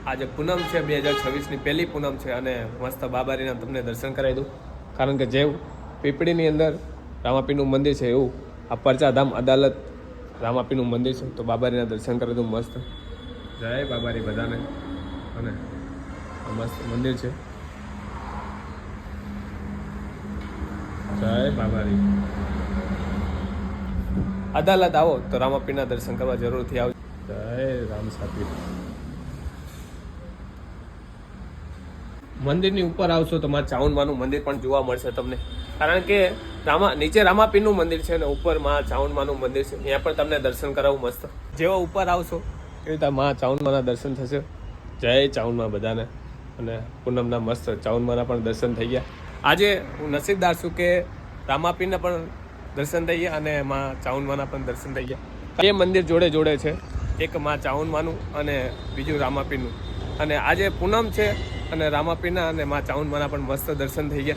આજે પૂનમ છે, 2026ની પહેલી પૂનમ છે અને મસ્ત બાબારીના તમને દર્શન કરાવી દઉં. કારણ કે જેવું પીપળીની અંદર રામાપીરનું મંદિર છે એવું આ પરચાધામ અદાલત રામાપીરનું મંદિર છે. તો બાબારીના દર્શન કરી દઉં મસ્ત. જય બાબારી બધાને. અને આ મસ્ત મંદિર છે. જય બાબારી. અદાલત આવો તો રામાપીરના દર્શન કરવા જરૂરથી આવજો. જય રામ સાપીર. મંદિરની ઉપર આવશો તો માં ચાઉંડમાનું મંદિર પણ જોવા મળશે તમને. કારણ કે નીચે રામાપીરનું મંદિર છે અને ઉપર માં ચાઉંડમાનું મંદિર છે. ત્યાં પણ તમને દર્શન કરાવું મસ્ત. જેવો ઉપર આવશો એ રીતે માં ચાઉંડમાના દર્શન થશે. જય ચાઉંડમા બધાને. અને પૂનમના મસ્ત ચાઉંડમાના પણ દર્શન થઈ ગયા. આજે હું નસીબદાર છું કે રામાપીરના પણ દર્શન થઈ ગયા અને માં ચાઉંડમાના પણ દર્શન થઈ ગયા. બે મંદિર જોડે જોડે છે, એક માં ચાઉંડમાનું અને બીજું રામાપીરનું. અને આજે પૂનમ છે અને રામાપીરના અને માં ચાઉંડમાના પણ મસ્ત દર્શન થઈ ગયા.